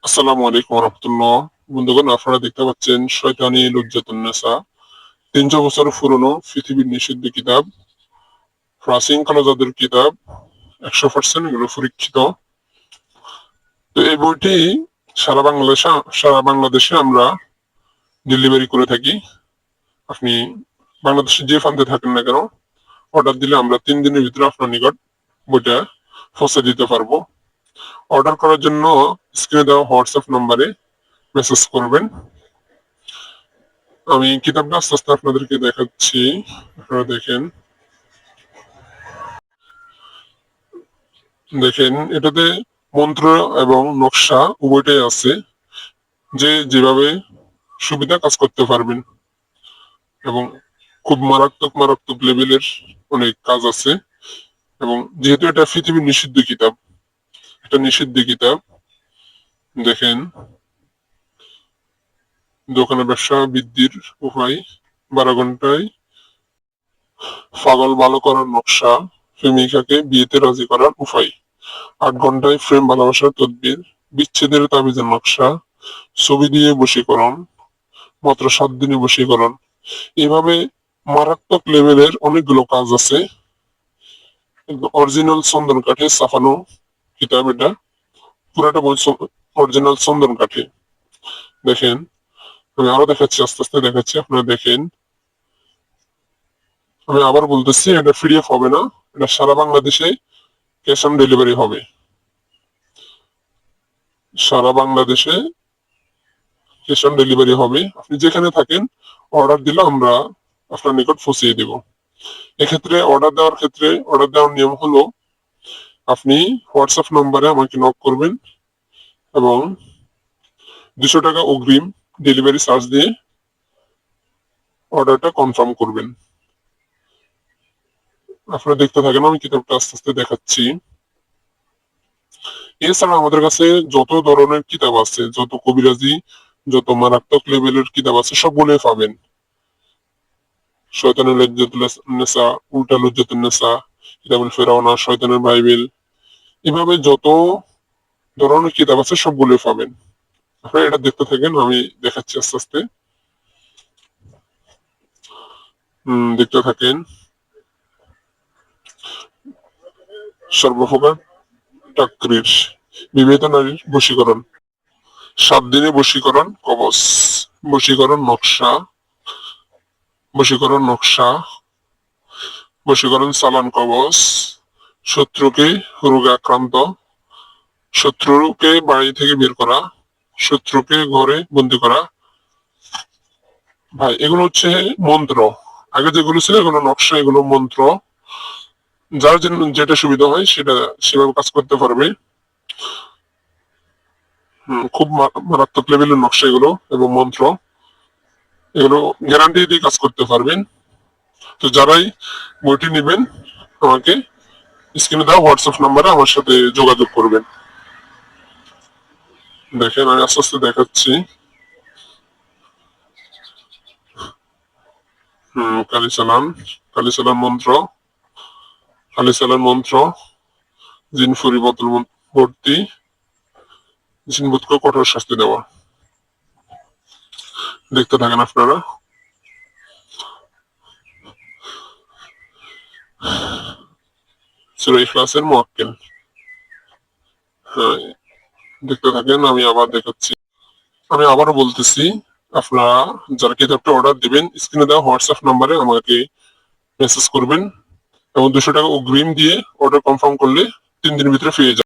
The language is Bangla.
আসসালামু আলাইকুম রহমতুল্লাহ। বন্ধুগণ, আপনারা দেখতে পাচ্ছেন শয়তানি লুজ্জাতুন্নেসা, 300 বছর পুরনো পৃথিবীর নিষিদ্ধ কিতাব, প্রাচীন কালো জাদুর কিতাব, 100% এগুলো পরীক্ষিত। তো এই বইটি সারা বাংলাদেশে আমরা ডেলিভারি করে থাকি। আপনি বাংলাদেশে যে প্রান্তে থাকেন না কেন, অর্ডার দিলে আমরা 3 দিনের ভিতরে আপনার নিকট বইটা পৌঁছে দিতে পারবো। অর্ডার করার জন্য স্ক্রিনে দেওয়া হোয়াটসঅ্যাপ নাম্বারে মেসেজ করবেন। আমি কিতাবটা আস্তে আস্তে আপনাদেরকে দেখাচ্ছি, আপনারা দেখেন। দেখেন, এটাতে মন্ত্র এবং নকশা উভয়টাই আছে, যে যেভাবে সুবিধা কাজ করতে পারবেন। এবং খুব মারাত্মক মারাত্মক লেভেলের অনেক কাজ আছে। এবং যেহেতু এটা পৃথিবীর নিষিদ্ধ কিতাব, এটা নিষিদ্ধ কিতাব। দেখেন, দোকানে ব্যবসা বৃদ্ধির উপায়, 12 ঘন্টায় পাগল ভালো করার নকশা, প্রেমিকাকে বিয়েতে রাজি করার উপায়, 8 ঘন্টায় প্রেম ভালোবাসার তদবির, বিচ্ছেদের তাবিজের নকশা, ছবি দিয়ে বশীকরণ, মাত্র 7 দিনে বশীকরণ। এভাবে মারাত্মক লেভেলের অনেকগুলো কাজ আছে। অরিজিনাল চন্দন কাঠে ছাপানো কিতাব এটা, পুরাটা বই অরিজিনাল চন্দন কাঠে। দেখেন, আমি আরো দেখাচ্ছি, আস্তে আস্তে দেখাচ্ছি, আপনারা দেখেন। আমি আবার বলতেছি, এটা পিডিএফ হবে না, এটা সারা বাংলাদেশে ক্যাশ অন ডেলিভারি হবে। সারা বাংলাদেশে ক্যাশ অন ডেলিভারি হবে। আপনি যেখানে থাকেন অর্ডার দিলে আমরা আপনার নিকট পৌঁছিয়ে দেব। এক্ষেত্রে অর্ডার দেওয়ার নিয়ম হলো, আপনি হোয়াটসঅ্যাপ নম্বরে আমাকে নক করবেন এবং 200 টাকা অগ্রিম ডেলিভারি চার্জ দিয়ে অর্ডারটা কনফার্ম করবেন। আপনারা দেখতে থাকেন, আমি কিতাবটা আস্তে আস্তে দেখাচ্ছি। এছাড়া আমাদের কাছে যত ধরনের কিতাব আছে, যত কবিরাজি, যত মারাত্মক লেভেলের কিতাব আছে, সবগুলোই পাবেন। শয়তানের লজ্জাতুন্নেসা, উল্টা লজ্জাতুন্নেসা, কিতাবুল ফেরাউনা, শয়তানের বাইবেল, এভাবে যত ধরনের কিতাব আছে সবগুলোই পাবেন। আপনারা এটা দেখতে থাকেন, আমি দেখাচ্ছি আস্তে আস্তে। দেখতে থাকেন। সর্বপ্রকার টাকরির, বিবাহিত নারীর বশীকরণ, 7 দিনে বশীকরণ কবচ, বশীকরণ নকশা, বশীকরণ নকশা, বশীকরণ চালান কবচ, শত্রুকে রোগে আক্রান্ত, শত্রুকে বাড়ি থেকে বের করা, শত্রুকে ঘরে বন্দি করা। ভাই, এগুলো হচ্ছে মন্ত্র। আগে যেগুলো ছিল এগুলো নকশা, এগুলো মন্ত্র। যার জন্য যেটা সুবিধা হয় সেটা সেভাবে কাজ করতে পারবে। খুব মারাত্মক লেভেলের নকশা এগুলো এবং মন্ত্র, এগুলো গ্যারান্টি দিয়ে কাজ করতে পারবেন। তো যারাই বইটি নেবেন, আমাকে স্ক্রিনে দেওয়া হোয়াটসঅ্যাপ নাম্বারে আমার সাথে যোগাযোগ করবেন। দেখেন, আমি আস্তে আস্তে দেখাচ্ছি। কালিসালাম, কালিসালাম মন্ত্র, কালিসালাম মন্ত্র, জিন ফুরি বোতল ভর্তি, জিনভূতকে কঠোর শাস্তি দেওয়া। দেখতে থাকেন আপনারা। সূরা ইখলাসের মুয়াক্কিল। হ্যাঁ, দেখতে থাকেন, আমি আবার দেখাচ্ছি। আমি আবারও বলতেছি, আপনারা যারা কিতাবটা অর্ডার দিবেন, স্ক্রিনে দেওয়া হোয়াটসঅ্যাপ নাম্বারে আমাকে মেসেজ করবেন এবং 200 টাকা অগ্রিম দিয়ে অর্ডার কনফার্ম করলে 3 দিনের ভিতরে পেয়ে যাবেন।